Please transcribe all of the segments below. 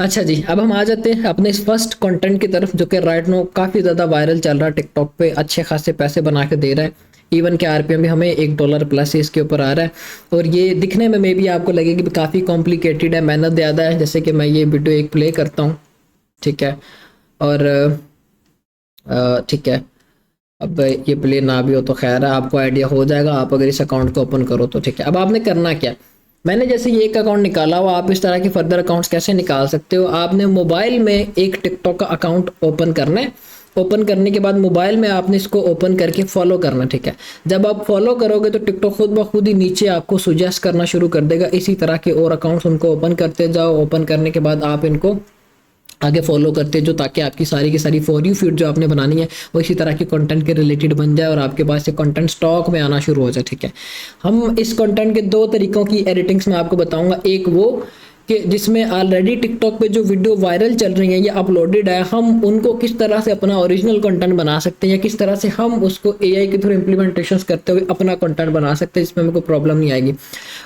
अच्छा जी, अब हम आ जाते हैं अपने इस फर्स्ट कंटेंट की तरफ, जो कि राइट नो काफ़ी ज़्यादा वायरल चल रहा है, टिकटॉक पे अच्छे खासे पैसे बना के दे रहा है। इवन के आरपीएम भी हमें $1 प्लस इसके ऊपर आ रहा है। और ये दिखने में मे भी आपको लगे कि काफ़ी कॉम्प्लिकेटेड है, मेहनत ज़्यादा है। जैसे कि मैं ये वीडियो एक प्ले करता हूँ, ठीक है। और ठीक है, अब ये प्ले ना भी हो तो खैर है, आपको आइडिया हो जाएगा आप अगर इस अकाउंट को ओपन करो तो, ठीक है। अब आपने करना क्या, मैंने जैसे ये एक अकाउंट निकाला हो, आप इस तरह के फर्दर अकाउंट्स कैसे निकाल सकते हो। आपने मोबाइल में एक टिकटॉक का अकाउंट ओपन करना है। ओपन करने के बाद मोबाइल में आपने इसको ओपन करके फॉलो करना, ठीक है। जब आप फॉलो करोगे तो टिकटॉक खुद ब खुद ही नीचे आपको सुजेस्ट करना शुरू कर देगा इसी तरह के और अकाउंट्स, उनको ओपन करते जाओ। ओपन करने के बाद आप इनको आगे फॉलो करते जो, ताकि आपकी सारी की सारी फॉर यू फीड जो आपने बनानी है वो इसी तरह के कंटेंट के रिलेटेड बन जाए और आपके पास ये कंटेंट स्टॉक में आना शुरू हो जाए, ठीक है। हम इस कंटेंट के दो तरीकों की एडिटिंग्स में आपको बताऊंगा। एक वो कि जिसमें ऑलरेडी टिकटॉक पे जो वीडियो वायरल चल रही है या अपलोडेड है, हम उनको किस तरह से अपना ओरिजिनल कंटेंट बना सकते हैं, या किस तरह से हम उसको एआई के थ्रू इम्प्लीमेंटेशन करते हुए अपना कंटेंट बना सकते हैं जिसमें हमें कोई प्रॉब्लम नहीं आएगी।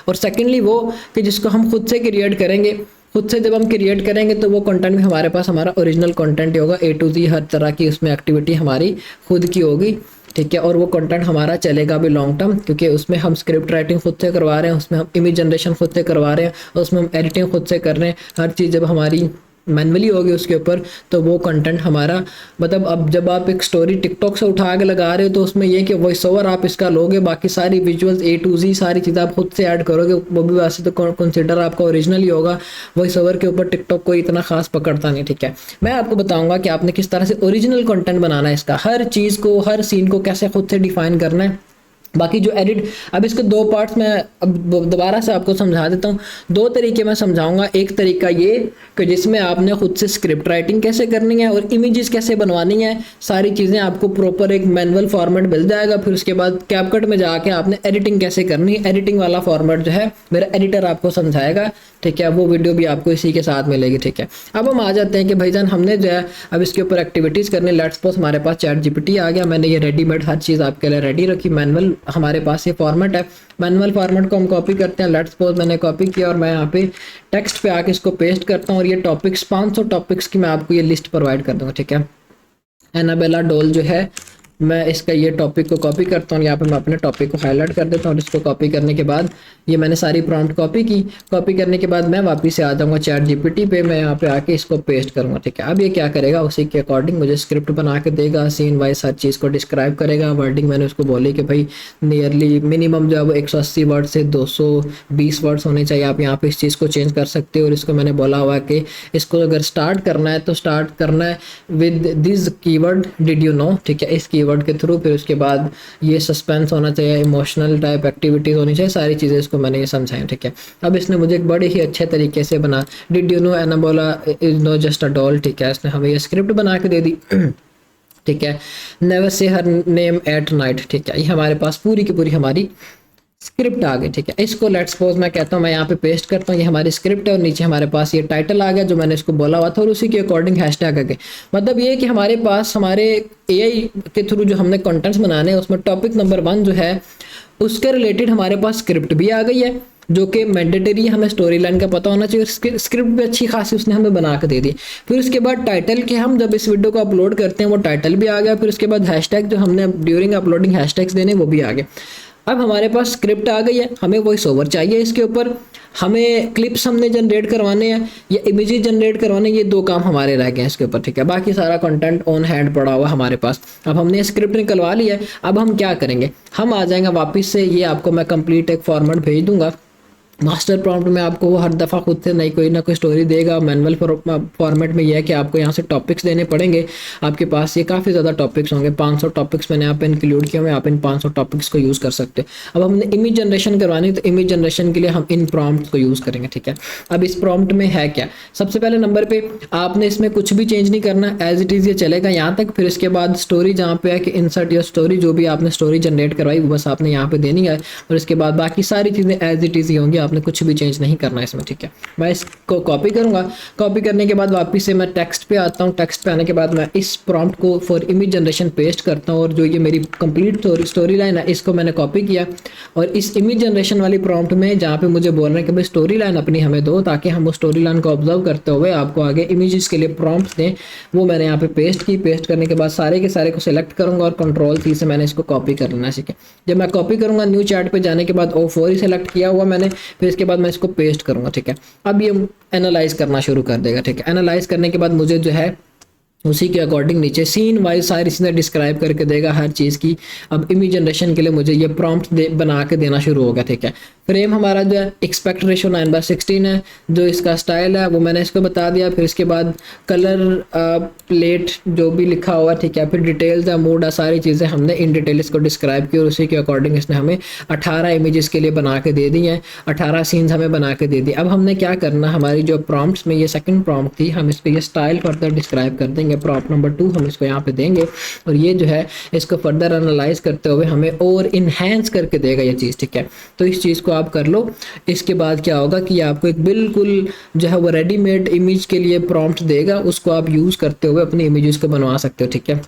और सेकेंडली वो कि जिसको हम खुद से क्रिएट करेंगे। खुद से जब हम क्रिएट करेंगे तो वो कंटेंट भी हमारे पास हमारा ओरिजिनल कंटेंट ही होगा, ए टू जी हर तरह की उसमें एक्टिविटी हमारी खुद की होगी, ठीक है। और वो कंटेंट हमारा चलेगा भी लॉन्ग टर्म, क्योंकि उसमें हम स्क्रिप्ट राइटिंग खुद से करवा रहे हैं, उसमें हम इमेज जनरेशन खुद से करवा रहे हैं, और उसमें हम एडिटिंग खुद से कर रहे हैं। हर चीज़ जब हमारी मैनुअली होगी उसके ऊपर, तो वो कंटेंट हमारा, मतलब अब जब आप एक स्टोरी टिकटॉक से उठा के लगा रहे हो तो उसमें ये कि वॉइस ओवर आप इसका लोगे, बाकी सारी विजुअल्स ए टू जी सारी चीज़ें आप खुद से ऐड करोगे, वो भी वैसे तो कंसिडर आपका ओरिजिनल ही होगा। वॉइस ओवर के ऊपर टिकटॉक कोई इतना खास पकड़ता नहीं, ठीक है। मैं आपको बताऊंगा कि आपने किस तरह से ओरिजिनल कंटेंट बनाना है, इसका हर चीज़ को, हर सीन को कैसे खुद से डिफाइन करना है। बाकी जो एडिट, अब इसके दो पार्ट्स मैं अब दोबारा से आपको समझा देता हूँ। दो तरीके मैं समझाऊंगा। एक तरीका ये कि जिसमें आपने खुद से स्क्रिप्ट राइटिंग कैसे करनी है और इमेजेस कैसे बनवानी है, सारी चीज़ें आपको प्रॉपर एक मैनुअल फॉर्मेट मिल जाएगा। फिर उसके बाद कैपकट में जाके आपने एडिटिंग कैसे करनी है, एडिटिंग वाला फॉर्मेट जो है मेरा एडिटर आपको समझाएगा, ठीक है। वो वीडियो भी आपको इसी के साथ मिलेगी, ठीक है। अब हम आ जाते हैं कि भाईजान हमने जो है अब इसके ऊपर एक्टिविटीज़ करनी। लेट्स सपोज हमारे पास चैट जीपीटी आ गया, मैंने ये रेडीमेड हर चीज़ आपके लिए रेडी रखी। मैनुअल हमारे पास ये फॉर्मेट है, मैनुअल फॉर्मेट को हम कॉपी करते हैं। लेट्स सपोज मैंने कॉपी किया और मैं यहाँ पे टेक्स्ट पे आके इसको पेस्ट करता हूँ, और ये टॉपिक्स 500 टॉपिक्स की मैं आपको ये लिस्ट प्रोवाइड कर दूँगा, ठीक है। एनाबेला डोल जो है, मैं इसका ये टॉपिक को कॉपी करता हूँ, यहाँ पे मैं अपने टॉपिक को हाईलाइट कर देता हूँ। और इसको कॉपी करने के बाद ये मैंने सारी प्रॉम्प्ट कॉपी की। कॉपी करने के बाद मैं वापस से आ जाऊँगा चैट जीपीटी पे, मैं यहाँ पे आके इसको पेस्ट करूँगा, ठीक है। अब ये क्या करेगा, उसी के अकॉर्डिंग मुझे स्क्रिप्ट बना के देगा, सीन वाइज हर चीज़ को डिस्क्राइब करेगा। वर्डिंग मैंने उसको बोली कि भाई नियरली मिनिमम जो है वो 180 वर्ड से 220 वर्ड्स होने चाहिए। आप यहाँ पे इस चीज़ को चेंज कर सकते हो। और इसको मैंने बोला हुआ कि इसको अगर स्टार्ट करना है तो स्टार्ट करना है with this keyword did you no, ठीक है, इस कीवर्ड के थ्रू। फिर उसके बाद ये सस्पेंस होना चाहिए, इमोशनल टाइप एक्टिविटीज होनी चाहिए, सारी चीज़ें इसको मैंने ये समझाई, ठीक है। अब इसने मुझे एक बड़े ही अच्छे तरीके से बना, did you know Annabelle is no just a doll, ठीक है। इसने हमें ये स्क्रिप्ट बना के दे दी, ठीक है। Never say her name at night, ठीक है। ये हमारे पास पूरी की पूरी हमारी स्क्रिप्ट आ गई, ठीक है। इसको लेट्स सपोज मैं कहता हूँ, मैं यहाँ पे पेस्ट करता हूँ, ये हमारी स्क्रिप्ट है। और नीचे हमारे पास ये टाइटल आ गया जो मैंने इसको बोला हुआ था, और उसी के अकॉर्डिंग हैशटैग आ गए। मतलब ये कि हमारे पास हमारे एआई के थ्रू जो हमने कंटेंट्स बनाने हैं उसमें टॉपिक नंबर 1 जो है उसके रिलेटेड हमारे पास स्क्रिप्ट भी आ गई है, जो कि मैंडेटरी हमें स्टोरी लाइन का पता होना चाहिए। स्क्रिप्ट भी अच्छी खासी उसने हमें बना के दे दी। फिर उसके बाद टाइटल के, हम जब इस वीडियो को अपलोड करते हैं वो टाइटल भी आ गया। फिर उसके बाद हैशटैग जो हमने ड्यूरिंग अपलोडिंग हैशटैग्स देने वो भी आ गए। अब हमारे पास स्क्रिप्ट आ गई है, हमें वॉइस ओवर चाहिए इसके ऊपर, हमें क्लिप्स हमने जनरेट करवाने हैं या इमेजेस जनरेट करवाने, ये 2 काम हमारे रह गए हैं इसके ऊपर, ठीक है। बाकी सारा कंटेंट ऑन हैंड पड़ा हुआ हमारे पास। अब हमने स्क्रिप्ट निकलवा ली है, अब हम क्या करेंगे, हम आ जाएंगे वापस से, ये आपको मैं कंप्लीट एक फॉर्मेट भेज दूंगा। मास्टर प्रॉम्प्ट में आपको वो हर दफ़ा खुद से नई कोई ना कोई स्टोरी देगा। मैनुअल फॉर्मेट में यह है कि आपको यहाँ से टॉपिक्स देने पड़ेंगे। आपके पास ये काफ़ी ज़्यादा टॉपिक्स होंगे, 500 टॉपिक्स मैंने यहाँ पे इंक्लूड किए हुए, आप इन 500 टॉपिक्स को यूज़ कर सकते हैं। अब हमने इमेज जनरेशन करवानी, तो इमेज जनरेशन के लिए हम इन प्रॉम्प्ट को यूज़ करेंगे, ठीक है। अब इस प्रॉम्प्ट में है क्या, सबसे पहले नंबर पे आपने इसमें कुछ भी चेंज नहीं करना, एज इट इज़ ये चलेगा यहाँ तक। फिर इसके बाद स्टोरी जहाँ पे है कि इंसर्ट योर स्टोरी, जो भी आपने स्टोरी जनरेट करवाई वो बस आपने यहाँ पे देनी है। और इसके बाद बाकी सारी चीज़ें एज इट इज़ ही होंगी, आपने कुछ भी चेंज नहीं करना है इसमें, ठीक है। मैं इसको कॉपी करूँगा, कॉपी करने के बाद वापस से मैं टेक्स्ट पे आता हूँ, टेक्स्ट पे आने के बाद मैं इस प्रॉम्प्ट को फॉर इमेज जनरेशन पेस्ट करता हूँ और जो ये मेरी कंप्लीट स्टोरी लाइन है इसको मैंने कॉपी किया और इस इमेज जनरेशन वाली प्रॉम्प्ट में जहाँ पे मुझे बोल रहे हैं कि भाई स्टोरी लाइन अपनी हमें दो, ताकि हम उस स्टोरी लाइन को ऑब्जर्व करते हुए आपको आगे इमेजेस के लिए प्रॉम्प्ट्स दें, वो मैंने यहाँ पे पेस्ट की। पेस्ट करने के बाद सारे के सारे को सिलेक्ट करूँगा और कंट्रोल-C से मैंने इसको कॉपी कर लेना, ठीक है। जब मैं कॉपी करूँगा न्यू चैट पे जाने के बाद O4 ही सेलेक्ट किया हुआ मैंने, फिर इसके बाद मैं इसको पेस्ट करूँगा, ठीक है। अब ये एनालाइज करना शुरू कर देगा, ठीक है। एनालाइज करने के बाद मुझे जो है उसी के अकॉर्डिंग नीचे सीन वाइज सारी चीज़ें डिस्क्राइब करके देगा हर चीज़ की। अब इमेज जनरेशन के लिए मुझे ये प्रॉम्प्ट बना के देना शुरू होगा, ठीक है। फ्रेम हमारा जो है एक्सपेक्ट रेशो 9/16 है, जो इसका स्टाइल है वो मैंने इसको बता दिया। फिर इसके बाद कलर प्लेट जो भी लिखा हुआ है, ठीक है। फिर डिटेल्स है, मूड है, सारी चीज़ें हमने इन डिटेल इसको डिस्क्राइब की और उसी के अकॉर्डिंग इसने हमें 18 इमेजेस के लिए बना के दे दी हैं, 18 सीन्स हमें बना के दे दी। अब हमने क्या करना, हमारी जो प्रॉम्प्ट्स में ये सेकंड प्रॉम्प्ट थी, हम इसको ये स्टाइल फर्दर डिस्क्राइब कर देंगे। प्रॉम्प्ट नंबर 2 हम इसको यहाँ पे देंगे और ये जो है इसको फर्दर एनालाइज करते हुए हमें और इन्हेंस करके देगा ये चीज़, ठीक है। तो इस चीज़ को आप कर लो। इसके बाद क्या होगा कि आपको एक बिल्कुल जो है वो रेडीमेड इमेज के लिए प्रॉम्प्ट देगा, उसको आप यूज़ करते हुए अपनी इमेजेस को बनवा सकते हो, ठीक है।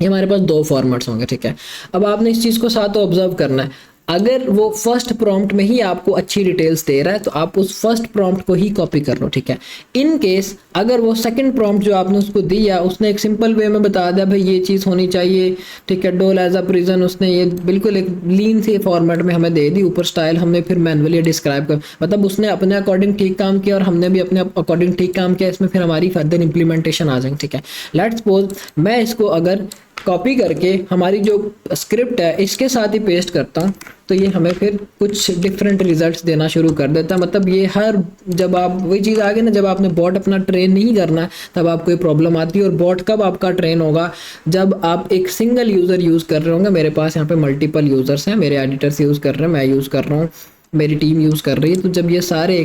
ये हमारे पास 2 फॉर्मेट्स होंगे, ठीक है। अब आपने इस चीज़ को साथ ऑब्जर्व करना है, अगर वो फर्स्ट प्रॉम्प्ट में ही आपको अच्छी डिटेल्स दे रहा है तो आप उस फर्स्ट प्रॉम्प्ट को ही कॉपी कर लो, ठीक है। इन केस अगर वो सेकंड प्रॉम्प्ट जो आपने उसको दिया, उसने एक सिंपल वे में बता दिया भाई ये चीज़ होनी चाहिए, ठीक है, डोल एज अ प्रिजन, उसने ये बिल्कुल एक लीन से फॉर्मेट में हमें दे दी, ऊपर स्टाइल हमने फिर मैनुअली डिस्क्राइब कर, मतलब उसने अपने अकॉर्डिंग ठीक काम किया और हमने भी अपने अकॉर्डिंग ठीक काम किया, इसमें फिर हमारी फर्दर इंप्लीमेंटेशन आ जाएगी, ठीक है। लेट्स सपोज मैं इसको अगर कॉपी करके हमारी जो स्क्रिप्ट है इसके साथ ही पेस्ट करता हूँ तो ये हमें फिर कुछ डिफरेंट रिजल्ट्स देना शुरू कर देता है। मतलब ये हर, जब आप वही चीज़ आ गई ना, जब आपने बॉट अपना ट्रेन नहीं करना है तब आपको ये प्रॉब्लम आती है। और बॉट कब आपका ट्रेन होगा, जब आप एक सिंगल यूज़र यूज़ कर रहे होंगे। मेरे पास यहाँ पे मल्टीपल यूज़र्स हैं, मेरे एडिटर्स यूज़ कर रहे हैं, मैं यूज़ कर रहा हूँ, मेरी टीम यूज़ कर रही है। तो जब ये सारे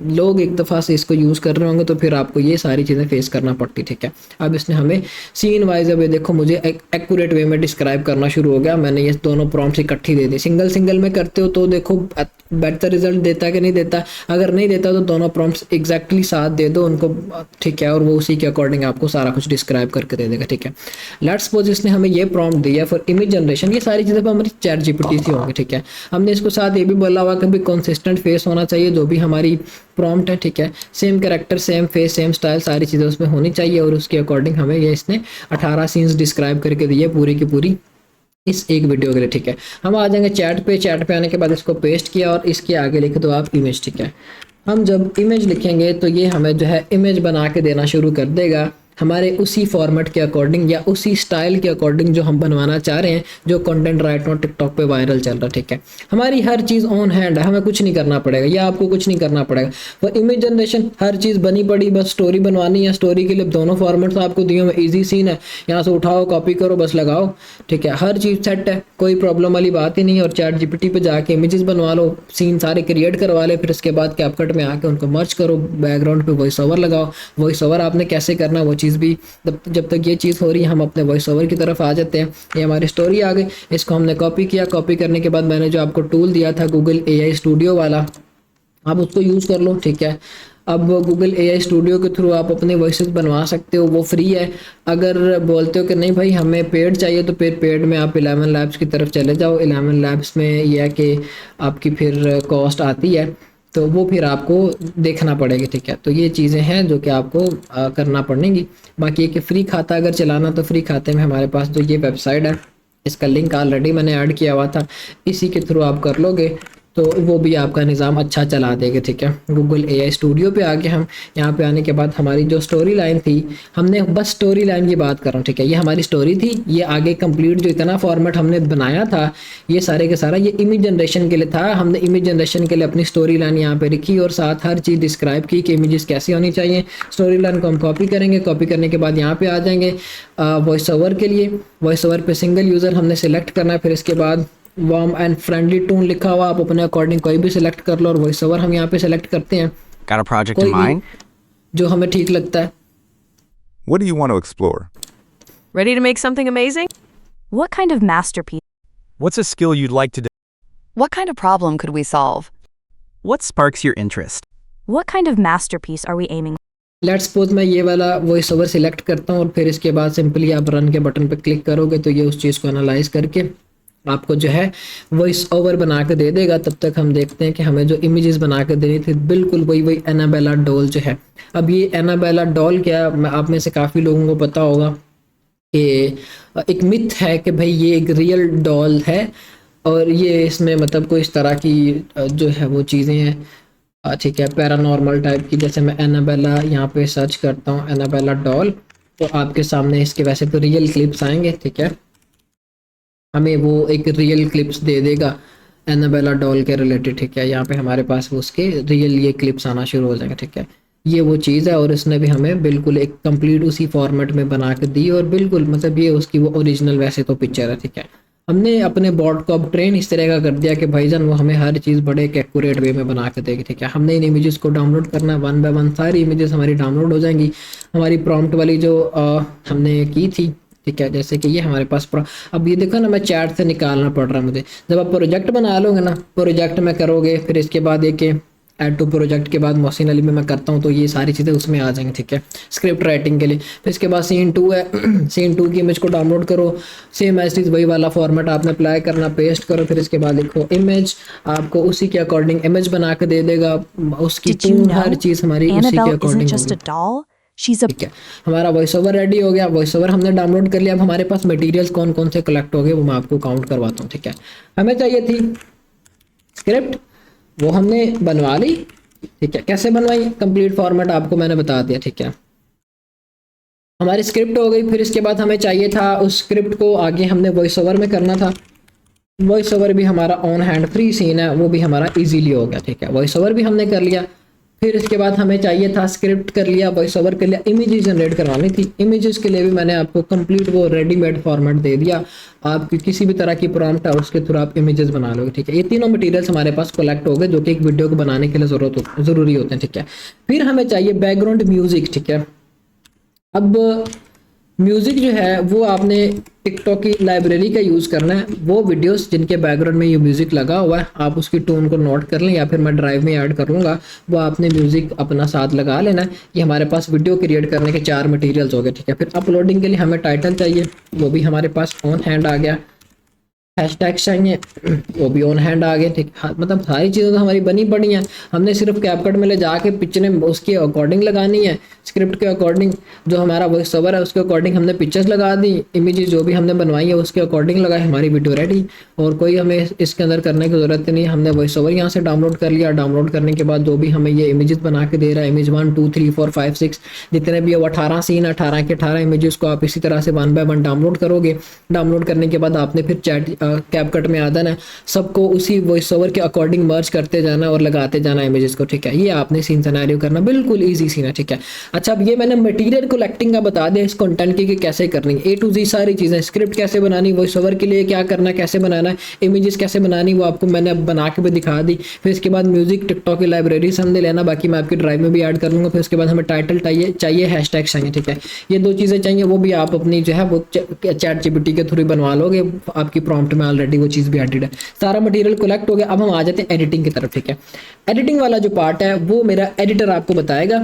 लोग एक दफ़ा से इसको यूज़ कर रहे होंगे तो फिर आपको ये सारी चीज़ें फेस करना पड़ती, ठीक है। अब इसने हमें सीन वाइज, अब ये देखो मुझे एक एक्यूरेट वे में डिस्क्राइब करना शुरू हो गया। मैंने ये दोनों प्रॉम्प्ट्स इकट्ठी दे दी। सिंगल सिंगल में करते हो तो देखो बेटर रिजल्ट देता है कि नहीं देता। अगर नहीं देता तो दोनों प्रॉम्प्ट्स एग्जैक्टली साथ दे दो उनको, ठीक है, और वो उसी के अकॉर्डिंग आपको सारा कुछ डिस्क्राइब करके दे देगा, ठीक है। लेट्स सपोज इसने हमें ये प्रॉम्प्ट दिया फॉर इमेज जनरेशन। ये सारी चीज़ें हमारी चैट जीपीटी से होंगी, ठीक है। हमने इसको साथ ये भी बोला हुआ कि भी कंसिस्टेंट फेस होना चाहिए जो भी हमारी प्रॉम्प्ट है, ठीक है। Same character, same face, same style, सारी चीज़ें उसमें होनी चाहिए और उसके अकॉर्डिंग हमें ये इसने 18 सीन्स डिस्क्राइब करके दी है पूरी की पूरी इस एक वीडियो के लिए, ठीक है। हम आ जाएंगे चैट पे। चैट पे आने के बाद इसको पेस्ट किया और इसके आगे लिख दो आप इमेज, ठीक है। हम जब इमेज लिखेंगे तो ये हमें जो है इमेज बना के देना शुरू कर देगा हमारे उसी फॉर्मेट के अकॉर्डिंग या उसी स्टाइल के अकॉर्डिंग जो हम बनवाना चाह रहे हैं, जो कंटेंट राइट नाउ टिकटॉक पे वायरल चल रहा है, ठीक है। हमारी हर चीज़ ऑन हैंड है, हमें कुछ नहीं करना पड़ेगा या आपको कुछ नहीं करना पड़ेगा। वो इमेज जनरेशन हर चीज़ बनी पड़ी, बस स्टोरी बनवानी है। स्टोरी के लिए दोनों फॉर्मेट्स आपको दिए हुए, ईजी सीन है, यहाँ से उठाओ, कॉपी करो, बस लगाओ, ठीक है। हर चीज़ सेट है, कोई प्रॉब्लम वाली बात ही नहीं है। और चैट जीपीटी पे जाके इमेजेस बनवा लो, सीन सारे क्रिएट करवा ले, फिर उसके बाद कैपकट में आके उनको मर्ज करो, बैकग्राउंड पे वॉइस ओवर लगाओ। वॉइस ओवर आपने कैसे करना वो चीज़ भी, जब तक ये चीज़ हो रही है हम अपने वॉइस ओवर की तरफ आ जाते हैं। ये हमारी स्टोरी आ गई, इसको हमने कॉपी किया। कॉपी करने के बाद मैंने जो आपको टूल दिया था गूगल AI स्टूडियो वाला, आप उसको यूज़ कर लो, ठीक है। अब गूगल AI स्टूडियो के थ्रू आप अपने वॉइसेस बनवा सकते हो, वो फ्री है। अगर बोलते हो कि नहीं भाई हमें पेड चाहिए तो फिर पेड में आप 11 लैब्स की तरफ चले जाओ। 11 लैब्स में यह है कि आपकी फिर कॉस्ट आती है, तो वो फिर आपको देखना पड़ेगा, ठीक है। तो ये चीज़ें हैं जो कि आपको करना पड़ेंगी। बाकी ये कि फ्री खाता अगर चलाना तो फ्री खाते में हमारे पास जो ये वेबसाइट है इसका लिंक ऑलरेडी मैंने ऐड किया हुआ था, इसी के थ्रू आप कर लोगे तो वो भी आपका निज़ाम अच्छा चला देगा, ठीक है। गूगल AI स्टूडियो पे आके हम यहाँ पे आने के बाद हमारी जो स्टोरी लाइन थी, हमने बस स्टोरी लाइन की बात कर रहा हूँ, ठीक है। ये हमारी स्टोरी थी, ये आगे कंप्लीट जो इतना फॉर्मेट हमने बनाया था ये सारे के सारा ये इमेज जनरेशन के लिए था। हमने इमेज जनरेशन के लिए अपनी स्टोरी लाइन यहाँ पे लिखी और साथ हर चीज़ डिस्क्राइब की कि इमेजेस कैसी होनी चाहिए। स्टोरी लाइन को हम कॉपी करेंगे, कॉपी करने के बाद यहाँ पे आ जाएंगे वॉइस ओवर के लिए। वॉइस ओवर पे सिंगल यूज़र हमने सेलेक्ट करना है, फिर इसके बाद वार्म एंड फ्रेंडली टोन लिखा हुआ, आप अपने अकॉर्डिंग कोई भी सिलेक्ट कर लो। और वॉइस ओवर हम यहाँ पे सेलेक्ट करते हैं Got a project in कोई भी mind? जो हमें ठीक लगता है। What do you want to explore? Ready to make something amazing? What kind of masterpiece? What's a skill you'd like to What kind of problem could we solve? What sparks your interest? What kind of masterpiece are we aiming? Let's suppose मैं ये वाला voice over select करता हूँ और फिर इसके बाद simply आप रन के बटन पे क्लिक करोगे तो ये उस चीज़ को एनालाइज करके आपको जो है वॉइस ओवर बना के दे देगा। तब तक हम देखते हैं कि हमें जो इमेजेस बना के देनी थी बिल्कुल वही एनाबेला डॉल जो है। अब ये एनाबेला डॉल क्या, आप में से काफ़ी लोगों को पता होगा कि एक मिथ है कि भाई ये एक रियल डॉल है और ये इसमें मतलब कोई इस तरह की जो है वो चीज़ें हैं, ठीक है, पैरानॉर्मल टाइप की। जैसे मैं एनाबेला यहाँ पे सर्च करता हूँ एनाबेला डॉल, तो आपके सामने इसके वैसे तो रियल क्लिप्स आएंगे, ठीक है, हमें वो एक रियल क्लिप्स दे देगा एनाबेला डॉल के रिलेटेड, ठीक है। यहाँ पे हमारे पास वो उसके रियल ये क्लिप्स आना शुरू हो जाएंगे, ठीक है। ये वो चीज़ है और इसने भी हमें बिल्कुल एक कंप्लीट उसी फॉर्मेट में बना के दी और बिल्कुल मतलब ये उसकी वो ओरिजिनल वैसे तो पिक्चर है, ठीक है। हमने अपने बॉट को अब ट्रेन इस तरह का कर दिया कि भाईजान वो हमें हर चीज़ बड़े एक एक्यूरेट वे में बना के देगी, ठीक है। हमने इन इमेजेस को डाउनलोड करना है, 1 बाय 1 सारी इमेजेस हमारी डाउनलोड हो जाएंगी। हमारी प्रॉम्प्ट वाली जो हमने की थी, ठीक है, जैसे कि ये हमारे पास अब ये देखो ना, मैं चैट से निकालना पड़ रहा है मुझे। जब आप प्रोजेक्ट बना लोगे ना, प्रोजेक्ट में करोगे, फिर इसके बाद एक ऐड टू प्रोजेक्ट के बाद मोहसिन अली में मैं करता हूँ तो ये सारी चीज़ें उसमें आ जाएंगी, ठीक है, स्क्रिप्ट राइटिंग के लिए। फिर इसके बाद सीन 2 है, सीन 2 की इमेज को डाउनलोड करो, सेम एज इज वही वाला फॉर्मेट आपने अप्लाई करना, पेस्ट करो, फिर इसके बाद देखो इमेज आपको उसी के अकॉर्डिंग इमेज बना के दे देगा, उसकी Did you टून know हर चीज़ हमारी उसी के Annabelle isn't अकॉर्डिंग just होगी, a doll? She's a ठीक है। हमारा वॉइस ओवर रेडी हो गया, वॉइस ओवर हमने डाउनलोड कर लिया। अब हमारे पास मटेरियल्स कौन कौन से कलेक्ट हो गए वो मैं आपको काउंट करवाता हूँ, ठीक है। हमें चाहिए थी स्क्रिप्ट, वो हमने बनवा ली, ठीक है। कैसे बनवाई, कंप्लीट फॉर्मेट आपको मैंने बता दिया, ठीक है। हमारी स्क्रिप्ट हो गई, फिर इसके बाद हमें चाहिए था उस स्क्रिप्ट को आगे हमने वॉइस ओवर में करना था। वॉइस ओवर भी हमारा ऑन हैंड फ्री सीन है, वो भी हमारा इजीली हो गया, ठीक है। वॉइस ओवर भी हमने कर लिया, फिर इसके बाद हमें चाहिए था स्क्रिप्ट कर लिया, वॉइस ओवर कर लिया, इमेजेस जनरेट करवानी थी। इमेजेस के लिए भी मैंने आपको कंप्लीट वो रेडीमेड फॉर्मेट दे दिया, आपकी किसी भी तरह की प्रॉम्प्ट है उसके थ्रू आप इमेजेस बना लोगे, ठीक है। ये तीनों मटेरियल्स हमारे पास कलेक्ट हो गए जो कि एक वीडियो को बनाने के लिए ज़रूरी होते हैं, ठीक है। फिर हमें चाहिए बैकग्राउंड म्यूजिक, ठीक है। अब म्यूज़िक जो है वो आपने टिकटॉक की लाइब्रेरी का यूज़ करना है। वो वीडियोस जिनके बैकग्राउंड में ये म्यूज़िक लगा हुआ है आप उसकी टोन को नोट कर लें, या फिर मैं ड्राइव में ऐड करूँगा, वो आपने म्यूज़िक अपना साथ लगा लेना है। ये हमारे पास वीडियो क्रिएट करने के 4 मटेरियल्स हो गए, ठीक है। फिर अपलोडिंग के लिए हमें टाइटल चाहिए, वो भी हमारे पास ऑन हैंड आ गया। हैशटैग चाहिए, वो भी ऑन हैंड आ गए, ठीक है। मतलब सारी चीज़ें तो हमारी बनी पड़ी हैं, हमने सिर्फ कैपकट में ले जाके पिक्चरें उसके अकॉर्डिंग लगानी है, स्क्रिप्ट के अकॉर्डिंग जो हमारा वॉइस ओवर है उसके अकॉर्डिंग हमने पिक्चर्स लगा दी, इमेजेस जो भी हमने बनवाई है उसके अकॉर्डिंग लगाई, हमारी वीडियो रेडी। और कोई हमें इसके अंदर करने की ज़रूरत नहीं, हमने वॉइस ओवर यहाँ से डाउनलोड कर लिया। डाउनलोड करने के बाद जो भी हमें ये इमेजेस बना के दे रहा है, इमेज 1 2 3 4 5 6 जितने भी 18 सीन 18 के 18 इमेजेस को आप इसी तरह से 1 बाय 1 डाउनलोड करोगे। डाउनलोड करने के बाद आपने फिर चैट कैपकट में आ जाना है, सबको उसी वॉइस ओवर के अकॉर्डिंग मर्ज करते जाना और लगाते जाना इमेजेस को, ठीक है। ये आपने सीन सिनेरियो करना, बिल्कुल ईजी सीन है, ठीक है। अच्छा, अब ये मैंने मटेरियल कलेक्टिंग का बता दिया, इस कंटेंट की कि कैसे करनी है, A to Z सारी चीज़ें, स्क्रिप्ट कैसे बनानी, वॉइस ओवर के लिए क्या करना, कैसे बनाना है, इमेजेस कैसे बनानी, वो आपको मैंने अब बना के भी दिखा दी। फिर इसके बाद म्यूजिक टिकटॉक की लाइब्रेरी से हमने लेना, बाकी मैं आपकी ड्राइव में भी ऐड कर लूँगा। फिर उसके बाद हमें टाइटल चाहिए, हैशटैग चाहिए, ठीक है। ये 2 चीज़ें चाहिए, वो भी आप अपनी जो है वो चैट जीपीटी के थ्रू बनवा लोगे, आपकी प्रॉम्प्ट में ऑलरेडी वो चीज़ भी एडिड है। सारा मटेरियल कलेक्ट हो गया। अब हम आ जाते हैं एडिटिंग की तरफ, ठीक है। एडिटिंग वाला जो पार्ट है वो मेरा एडिटर आपको बताएगा,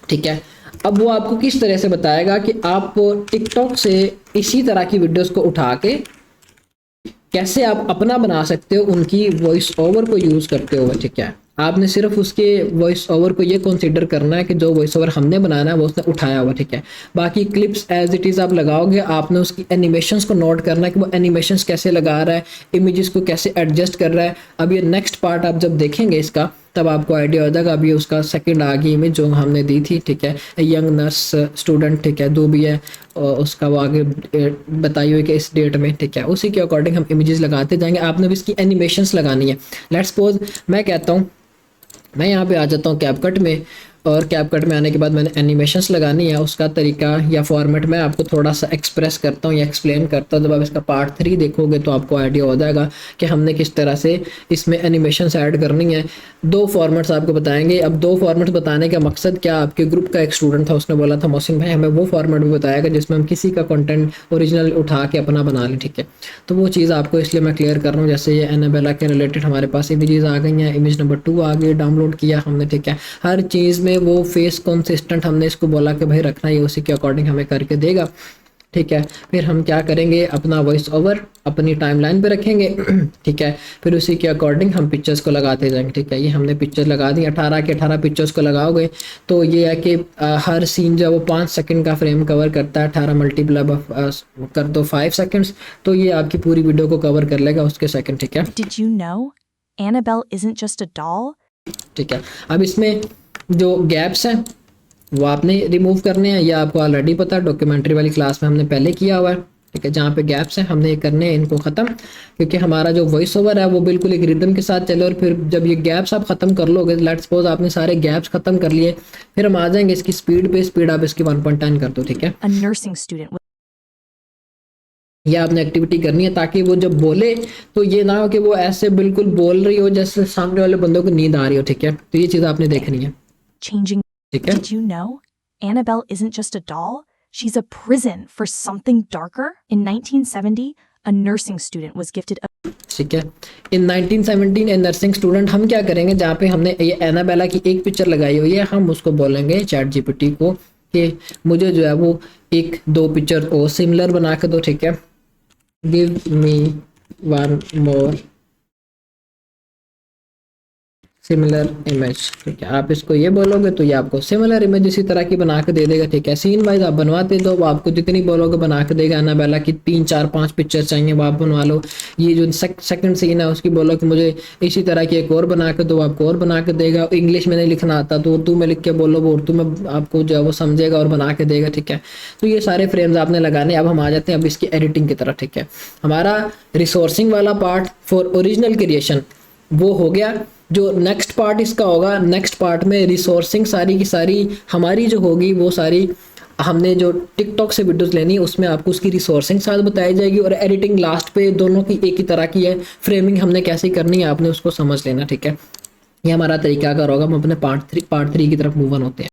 ठीक है। अब वो आपको किस तरह से बताएगा कि आप टिकटॉक से इसी तरह की वीडियोस को उठा के कैसे आप अपना बना सकते हो उनकी वॉइस ओवर को यूज़ करते हुए, ठीक है। आपने सिर्फ उसके वॉइस ओवर को ये कंसीडर करना है कि जो वॉइस ओवर हमने बनाना है वो उसने उठाया हुआ, ठीक है। बाकी क्लिप्स एज इट इज़ आप लगाओगे, आपने उसकी एनिमेशंस को नोट करना है कि वो एनिमेशंस कैसे लगा रहा है, इमेजेस को कैसे एडजस्ट कर रहा है। अब ये नेक्स्ट पार्ट आप जब देखेंगे इसका तब आपको आइडिया हो जाएगा। अभी उसका सेकंड आ गई इमेज जो हमने दी थी, ठीक है, यंग नर्स स्टूडेंट, ठीक है, जो भी है उसका वो आगे बताई हुई कि इस डेट में, ठीक है। उसी के अकॉर्डिंग हम इमेजेस लगाते जाएंगे। आपने भी इसकी एनिमेशंस लगानी है। लेट्स सपोज मैं कहता हूँ, मैं यहाँ पे आ जाता हूँ कैपकट में और कैपकट में आने के बाद मैंने एनिमेशंस लगानी है, उसका तरीका या फॉर्मेट मैं आपको थोड़ा सा एक्सप्रेस करता हूँ या एक्सप्लेन करता हूँ। जब आप इसका पार्ट 3 देखोगे तो आपको आइडिया हो जाएगा कि हमने किस तरह से इसमें एनिमेशंस ऐड करनी है। 2 फॉर्मेट्स आपको बताएंगे। अब 2 फॉर्मेट्स बताने का मकसद क्या, आपके ग्रुप का एक स्टूडेंट था, उसने बोला था मोहसिन भाई हमें वो फॉर्मेट भी बताएगा जिसमें हम किसी का कंटेंट ओरिजिनल उठा के अपना बना लें, ठीक है। तो वो चीज़ आपको इसलिए मैं क्लियर कर रहा हूँ। जैसे ये एनाबेला के रिलेटेड हमारे पास इमेजेस आ गई हैं, इमेज नंबर 2 आ गई, डाउनलोड किया हमने, ठीक है। हर चीज़ में वो फेस कंसिस्टेंट हमने इसको बोला कि भाई रखना, ये उसी के अकॉर्डिंग हमें करके देगा, ठीक है। फिर हम क्या करेंगे, अपना वॉइस ओवर अपनी टाइमलाइन पे रखेंगे, ठीक है। फिर उसी के अकॉर्डिंग हम पिक्चर्स को लगाते जाएंगे, ठीक है। ये हमने पिक्चर लगा दी, 18 के 18 पिक्चर्स को लगाओगे तो ये है कि हर सीन जो वो 5 सेकंड का फ्रेम कवर करता है, 18 मल्टीप्लाई कर दो 5 सेकंड्स, तो ये आपकी पूरी वीडियो को कवर कर लेगा उसके सेकंड, ठीक है। Did you know Annabelle isn't just a doll? ठीक है। अब इसमें जो गैप्स हैं वो आपने रिमूव करने हैं, या आपको ऑलरेडी पता है, डॉक्यूमेंट्री वाली क्लास में हमने पहले किया हुआ है, ठीक है। जहाँ पे गैप्स हैं हमने ये करने हैं इनको ख़त्म, क्योंकि हमारा जो वॉइस ओवर है वो बिल्कुल एक रिदम के साथ चले। और फिर जब ये गैप्स आप ख़त्म कर लोगे, लेट्स सपोज आपने सारे गैप्स ख़त्म कर लिए, फिर हम आ जाएंगे इसकी स्पीड पे। स्पीड आप इसकी 1.10 कर दो, ठीक है। A nursing student with या आपने एक्टिविटी करनी है ताकि वो जब बोले तो ये ना हो कि वो ऐसे बिल्कुल बोल रही हो जैसे सामने वाले बंदों को नींद आ रही हो, ठीक है। तो ये चीज़ आपने देखनी है, changing. ठीक है। Did you know Annabelle isn't just a doll? She's a prison for something darker. In 1970, a nursing student was gifted a ठीक है। इन 1917 ए नर्सिंग स्टूडेंट, हम क्या करेंगे, जहाँ पे हमने ये एनाबेला की एक पिक्चर लगाई हुई है, हम उसको बोलेंगे चैट जीपीटी को कि मुझे जो है वो 1-2 पिक्चर को सिमिलर बना के दो, ठीक है। Give me 1 more similar image, ठीक है। आप इसको ये बोलोगे तो ये आपको सिमिलर इमेज इसी तरह की बना के दे देगा, ठीक है। सीन वाइज आप बनवाते दो, वो आपको जितनी बोलोगे बना के देगा। एनाबेला की 3 4 5 पिक्चर चाहिए वो आप बनवा लो। ये जो सेकंड सीन है उसकी बोलो कि मुझे इसी तरह की एक और बना के दो, आपको और बना के देगा। इंग्लिश में नहीं लिखना आता तो उर्दू में लिख के बोलो, वो उर्दू में आपको जो है वो समझेगा और बना के देगा, ठीक है। तो ये सारे फ्रेम्स आपने लगाने। अब हम आ जाते हैं अब इसकी एडिटिंग की तरफ, ठीक है। हमारा रिसोर्सिंग वाला पार्ट फॉर ओरिजिनल क्रिएशन वो हो गया। जो नेक्स्ट पार्ट इसका होगा, नेक्स्ट पार्ट में रिसोर्सिंग सारी की सारी हमारी जो होगी वो सारी हमने जो टिकटॉक से वीडियोस लेनी है उसमें आपको उसकी रिसोर्सिंग साथ बताई जाएगी, और एडिटिंग लास्ट पे दोनों की एक ही तरह की है। फ्रेमिंग हमने कैसे करनी है आपने उसको समझ लेना, ठीक है। ये हमारा तरीका का होगा। हम अपने पार्ट 3 की तरफ मूव ऑन होते हैं।